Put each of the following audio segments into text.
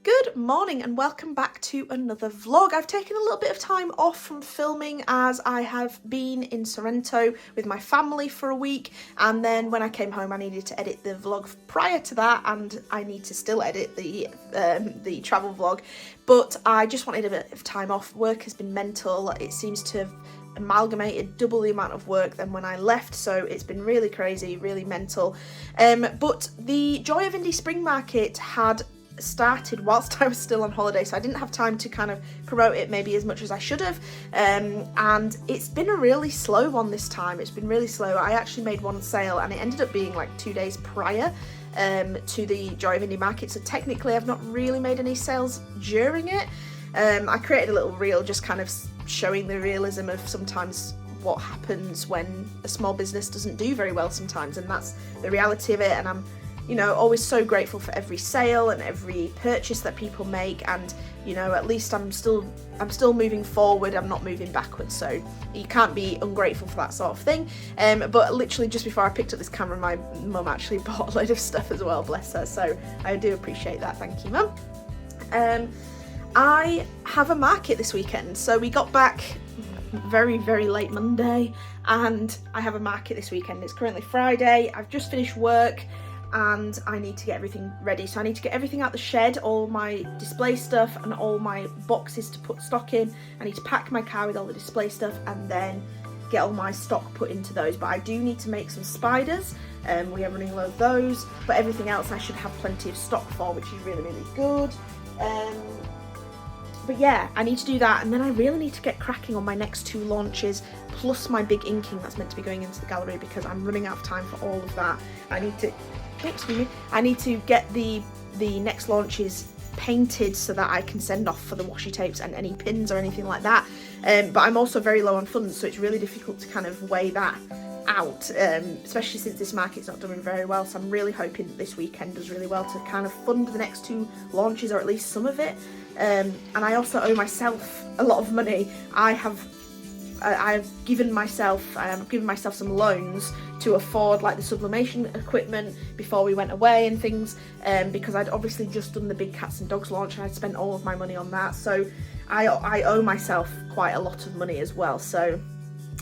Good morning and welcome back to another vlog. I've taken a little bit of time off from filming as I have been in Sorrento with my family for a week, and then when I came home I needed to edit the vlog prior to that, and I need to still edit the travel vlog, but I just wanted a bit of time off. Work has been mental. It seems to have amalgamated double the amount of work than when I left, so it's been really crazy, really mental. But the Joy of Indie Spring Market had started whilst I was still on holiday, so I didn't have time to kind of promote it maybe as much as I should have, and it's been a really slow one this time. It's been really slow. I actually made one sale and it ended up being like 2 days prior to the Joy of Indie Market, so technically I've not really made any sales during it. I created a little reel just kind of showing the realism of sometimes what happens when a small business doesn't do very well sometimes, and that's the reality of it. And I'm always so grateful for every sale and every purchase that people make, and at least I'm still moving forward. I'm not moving backwards, so you can't be ungrateful for that sort of thing. But literally just before I picked up this camera, my mum actually bought a load of stuff as well, bless her, so I do appreciate that. Thank you, Mum. I have a market this weekend, so we got back very late Monday and I have a market this weekend. It's currently Friday. I've just finished work and I need to get everything ready. So I need to get everything out the shed, all my display stuff and all my boxes to put stock in. I need to pack my car with all the display stuff and then get all my stock put into those. But I do need to make some spiders. We are running low of those, but everything else I should have plenty of stock for, which is really good. But yeah, I need to do that, and then I really need to get cracking on my next 2 launches, plus my big inking that's meant to be going into the gallery, because I'm running out of time for all of that. I need to get the next launches painted so that I can send off for the washi tapes and any pins or anything like that. But I'm also very low on funds, so it's really difficult to kind of weigh that out, especially since this market's not doing very well. So I'm really hoping that this weekend does really well to kind of fund the next 2 launches, or at least some of it. And I also owe myself a lot of money. I've given myself some loans to afford like the sublimation equipment before we went away and things, because I'd obviously just done the big cats and dogs launch and I'd spent all of my money on that, so I owe myself quite a lot of money as well. So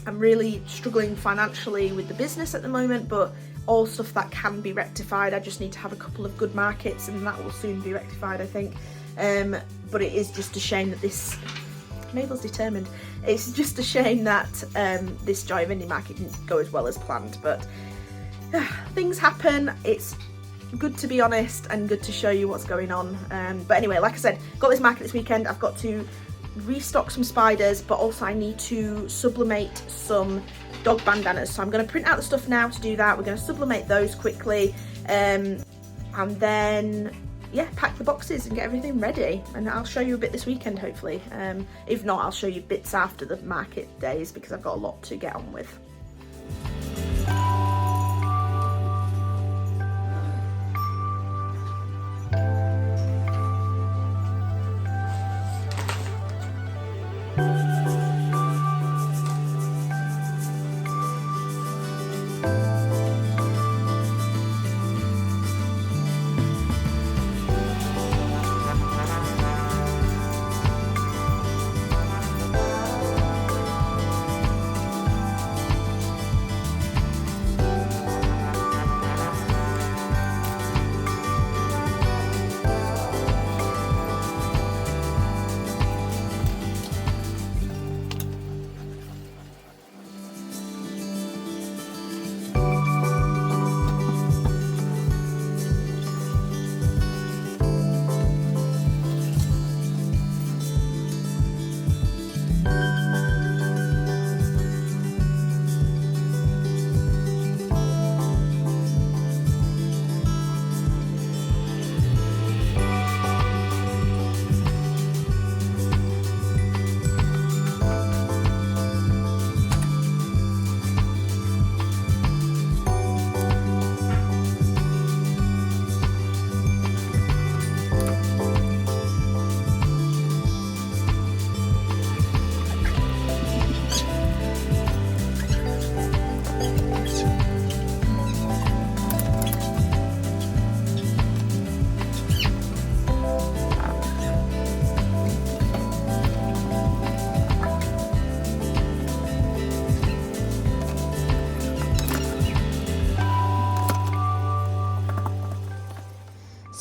I'm really struggling financially with the business at the moment, but all stuff that can be rectified. I just need to have a couple of good markets and that will soon be rectified, I think. But it is just a shame that Mabel's determined. It's just a shame that this Joy of Indie Market didn't go as well as planned, but things happen. It's good to be honest and good to show you what's going on. But anyway, like I said, got this market this weekend. I've got to restock some spiders, but also I need to sublimate some dog bandanas. So I'm going to print out the stuff now to do that. We're going to sublimate those quickly, and then pack the boxes and get everything ready, and I'll show you a bit this weekend hopefully. If not, I'll show you bits after the market days because I've got a lot to get on with.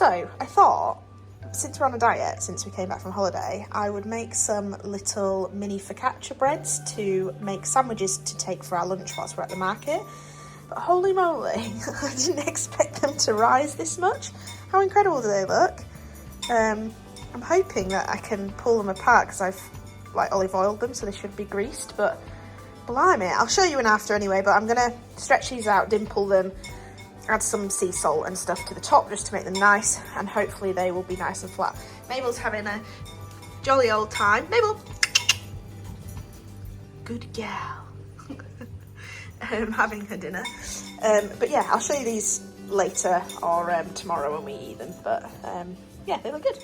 So I thought, since we're on a diet, since we came back from holiday, I would make some little mini focaccia breads to make sandwiches to take for our lunch whilst we're at the market. But holy moly, I didn't expect them to rise this much. How incredible do they look? I'm hoping that I can pull them apart because I've like olive oiled them, so they should be greased, but blimey, I'll show you an after anyway. But I'm gonna stretch these out, dimple them, add some sea salt and stuff to the top just to make them nice, and hopefully they will be nice and flat. Mabel's having a jolly old time. Mabel, good gal. Having her dinner. But yeah, I'll show you these later or tomorrow when we eat them. But yeah, they look good.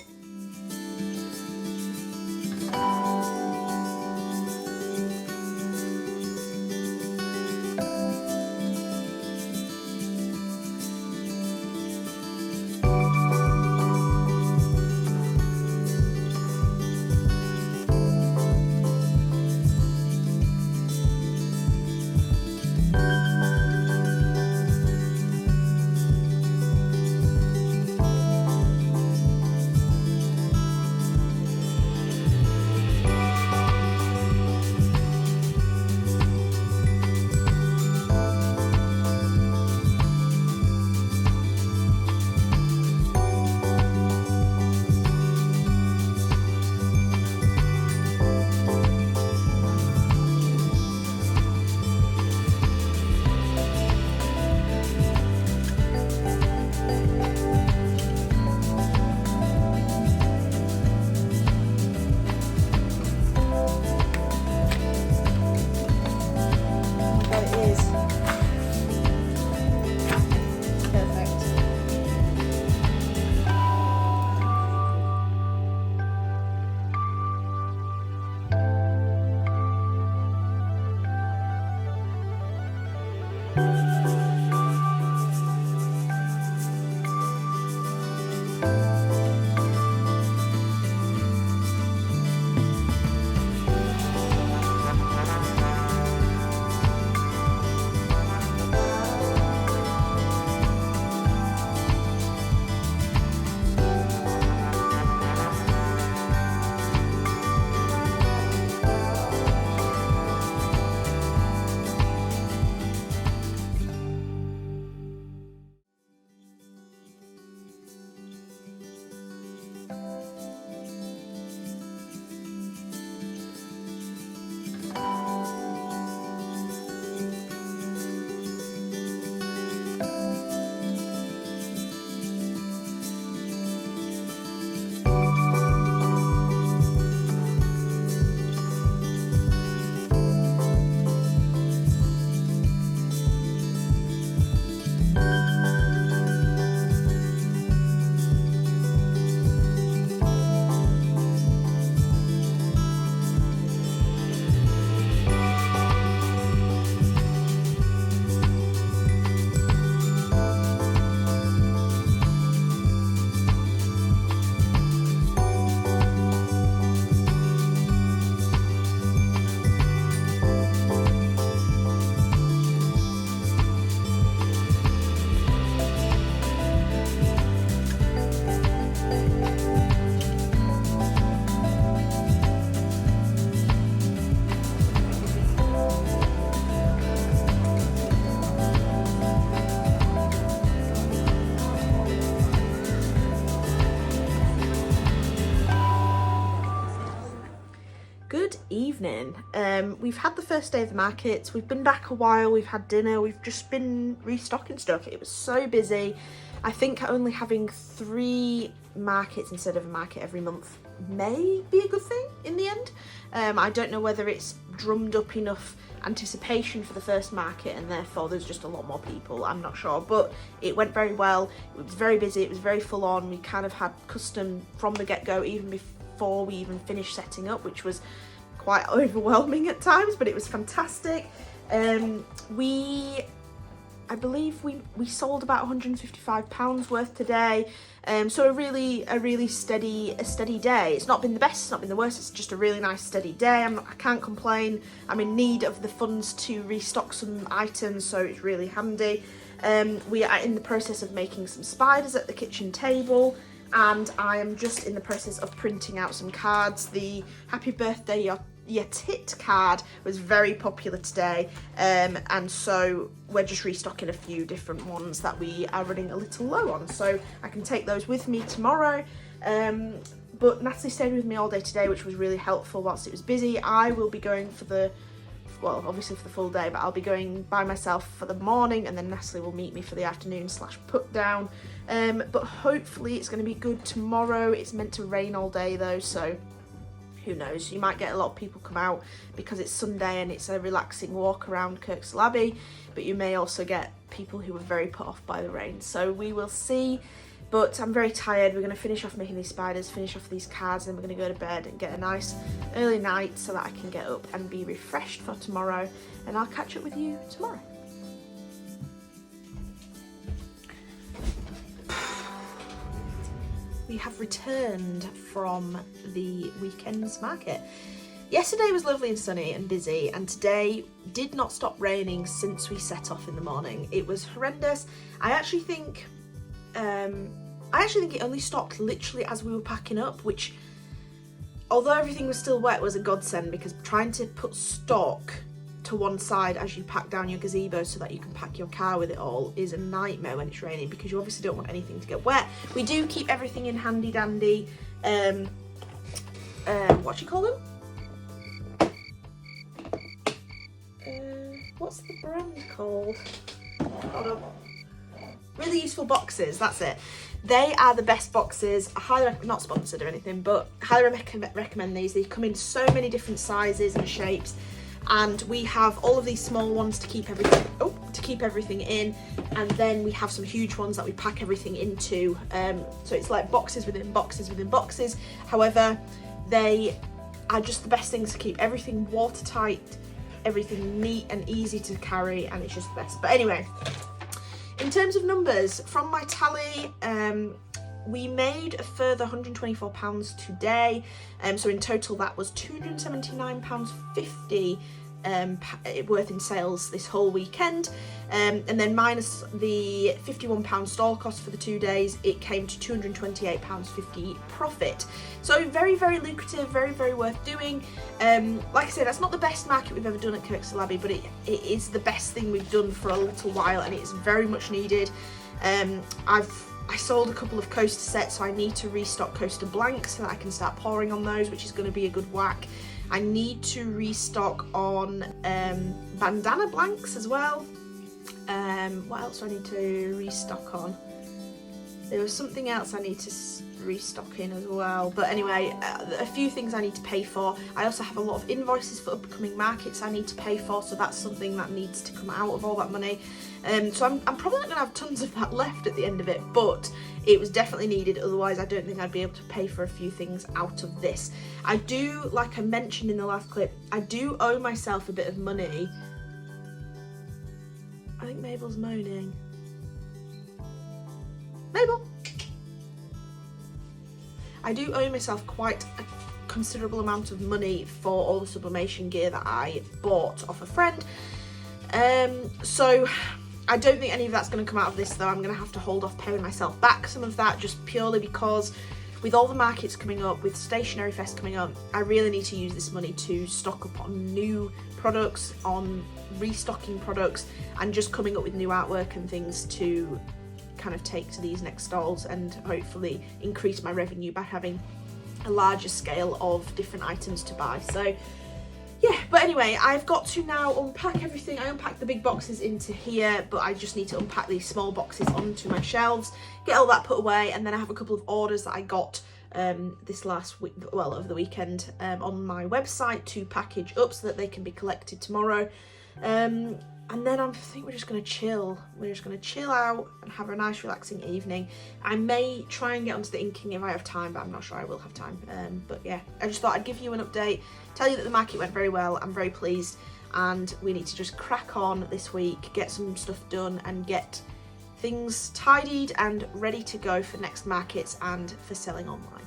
Good evening. We've had the first day of the markets. We've been back a while. We've had dinner. We've just been restocking stuff. It was so busy. I think only having 3 markets instead of a market every month may be a good thing in the end. I don't know whether it's drummed up enough anticipation for the first market and therefore there's just a lot more people. I'm not sure, but it went very well. It was very busy. It was very full on. We kind of had custom from the get-go even before we even finished setting up, which was quite overwhelming at times, but it was fantastic. I believe we sold about £155 worth today, so a really steady day. It's not been the best, it's not been the worst, it's just a really nice steady day. I can't complain. I'm in need of the funds to restock some items, so it's really handy. We are in the process of making some spiders at the kitchen table, and I am just in the process of printing out some cards. The happy birthday your tit card was very popular today, and so we're just restocking a few different ones that we are running a little low on, so I can take those with me tomorrow. But Natalie stayed with me all day today, which was really helpful whilst it was busy. I will be going for obviously for the full day, but I'll be going by myself for the morning, and then Natalie will meet me for the afternoon / put down. But hopefully it's going to be good tomorrow. It's meant to rain all day though, so who knows. You might get a lot of people come out because it's Sunday and it's a relaxing walk around Kirkstall Abbey, but you may also get people who are very put off by the rain, so we will see. But I'm very tired. We're going to finish off making these spiders, finish off these cards, and then we're going to go to bed and get a nice early night so that I can get up and be refreshed for tomorrow, and I'll catch up with you tomorrow. We have returned from the weekend's market. Yesterday was lovely and sunny and busy, and today did not stop raining since we set off in the morning. It was horrendous. I actually think it only stopped literally as we were packing up, which, although everything was still wet, was a godsend, because trying to put stock to one side as you pack down your gazebo so that you can pack your car with it all is a nightmare when it's raining, because you obviously don't want anything to get wet. We do keep everything in handy dandy, what do you call them? What's the brand called? Hold on. Really useful boxes, that's it. They are the best boxes. I highly not sponsored or anything, but highly recommend these. They come in so many different sizes and shapes, and we have all of these small ones to keep everything in, and then we have some huge ones that we pack everything into. So it's like boxes within boxes within boxes. However, they are just the best things to keep everything watertight, everything neat and easy to carry, and it's just the best. But anyway, in terms of numbers, from my tally, we made a further £124 today, so in total that was £279.50 worth in sales this whole weekend, and then minus the £51 stall cost for the 2 days, it came to £228.50 profit. So very, very lucrative, very, very worth doing. Like I said, that's not the best market we've ever done at Kirkstall Abbey, but it is the best thing we've done for a little while, and it's very much needed. I sold a couple of coaster sets, so I need to restock coaster blanks so that I can start pouring on those, which is going to be a good whack. I need to restock on bandana blanks as well. What else do I need to restock on? There was something else I need to restock in as well, but anyway, a few things I need to pay for. I also have a lot of invoices for upcoming markets I need to pay for, so that's something that needs to come out of all that money. So I'm probably not going to have tons of that left at the end of it, but it was definitely needed, otherwise I don't think I'd be able to pay for a few things out of this. I do, like I mentioned in the last clip, I do owe myself a bit of money. I think Mabel's moaning. Mabel! I do owe myself quite a considerable amount of money for all the sublimation gear that I bought off a friend. So I don't think any of that's going to come out of this, though. I'm going to have to hold off paying myself back some of that, just purely because with all the markets coming up, with Stationery Fest coming up, I really need to use this money to stock up on new products, on restocking products, and just coming up with new artwork and things to kind of take to these next stalls and hopefully increase my revenue by having a larger scale of different items to buy. So yeah, but anyway, I've got to now unpack everything. I unpacked the big boxes into here, but I just need to unpack these small boxes onto my shelves, get all that put away, and then I have a couple of orders that I got this last week, well, over the weekend, on my website to package up so that they can be collected tomorrow. And then I think we're just going to chill. We're just going to chill out and have a nice relaxing evening. I may try and get onto the inking if I have time, but I'm not sure I will have time. But yeah, I just thought I'd give you an update, tell you that the market went very well. I'm very pleased, and we need to just crack on this week, get some stuff done and get things tidied and ready to go for next markets and for selling online.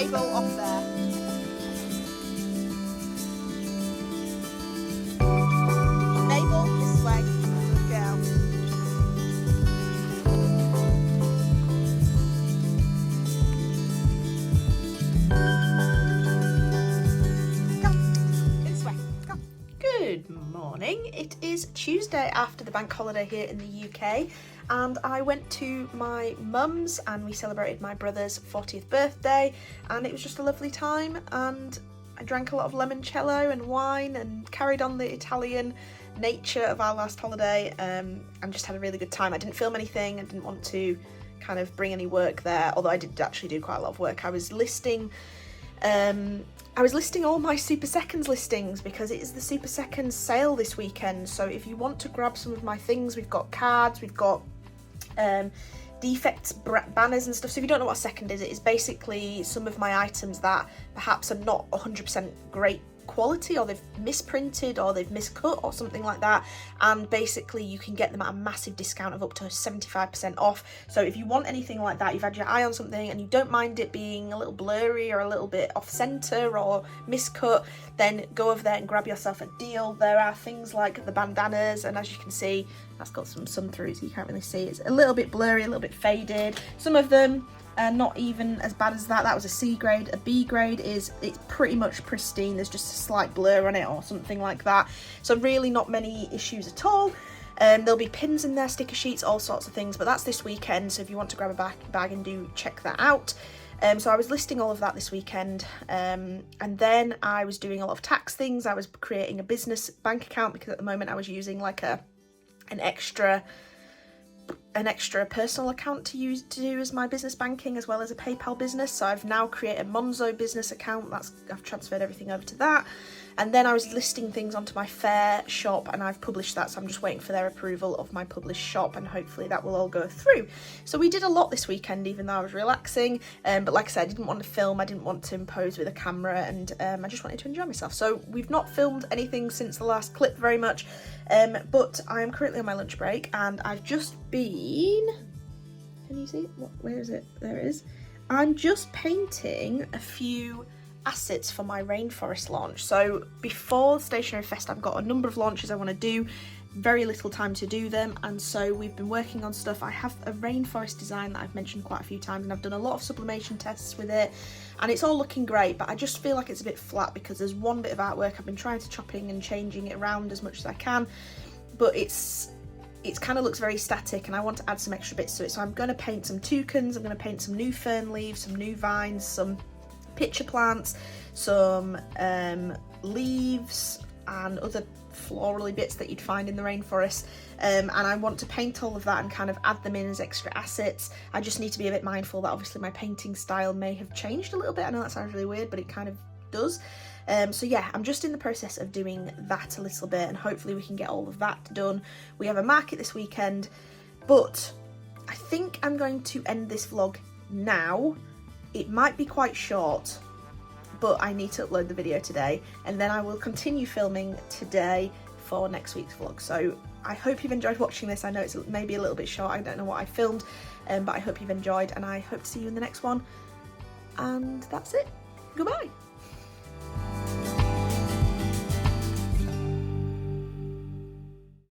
Mabel off there. Mabel, this way. Good girl. Go. This way. Go. Good morning. It is Tuesday after the bank holiday here in the UK, and I went to my mum's and we celebrated my brother's 40th birthday, and it was just a lovely time, and I drank a lot of limoncello and wine and carried on the Italian nature of our last holiday, and just had a really good time. I didn't film anything, I didn't want to kind of bring any work there, although I did actually do quite a lot of work. I was listing all my Super Seconds listings because it is the Super Seconds sale this weekend. So if you want to grab some of my things, we've got cards, we've got defects, banners and stuff. So if you don't know what a second is, it is basically some of my items that perhaps are not 100% great quality, or they've misprinted, or they've miscut, or something like that, and basically you can get them at a massive discount of up to 75% off. So if you want anything like that, you've had your eye on something and you don't mind it being a little blurry or a little bit off center or miscut, then go over there and grab yourself a deal. There are things like the bandanas, and as you can see, that's got some sun through, so you can't really see. It's a little bit blurry, a little bit faded. Some of them not even as bad as that. That was a C grade. A B grade it's pretty much pristine. There's just a slight blur on it or something like that. So really not many issues at all. There'll be pins in there, sticker sheets, all sorts of things, but that's this weekend. So if you want to grab a bag and do check that out. So I was listing all of that this weekend, and then I was doing a lot of tax things. I was creating a business bank account because at the moment I was using like an extra personal account to do as my business banking as well as a PayPal business. So I've now created a Monzo business account. I've transferred everything over to that, and then I was listing things onto my Fair shop, and I've published that, so I'm just waiting for their approval of my published shop, and hopefully that will all go through. So we did a lot this weekend, even though I was relaxing, but like I said, I didn't want to film, I didn't want to impose with a camera, and I just wanted to enjoy myself. So we've not filmed anything since the last clip very much, but I am currently on my lunch break, and I've just been, can you see? Where is it? There it is. I'm just painting a few assets for my rainforest launch. So before Stationery Fest, I've got a number of launches I want to do, very little time to do them, and so we've been working on stuff. I have a rainforest design that I've mentioned quite a few times, and I've done a lot of sublimation tests with it, and it's all looking great, but I just feel like it's a bit flat because there's one bit of artwork I've been trying to chopping and changing it around as much as I can, but it kind of looks very static, and I want to add some extra bits to it. So I'm going to paint some toucans, I'm going to paint some new fern leaves, some new vines, some pitcher plants, some leaves and other florally bits that you'd find in the rainforest, and I want to paint all of that and kind of add them in as extra assets. I just need to be a bit mindful that obviously my painting style may have changed a little bit. I know that sounds really weird, but it kind of does. So yeah, I'm just in the process of doing that a little bit, and hopefully we can get all of that done. We have a market this weekend, but I think I'm going to end this vlog now. It might be quite short, but I need to upload the video today, and then I will continue filming today for next week's vlog. So I hope you've enjoyed watching this. I know it's maybe a little bit short, I don't know what I filmed, but I hope you've enjoyed, and I hope to see you in the next one. And that's it. Goodbye.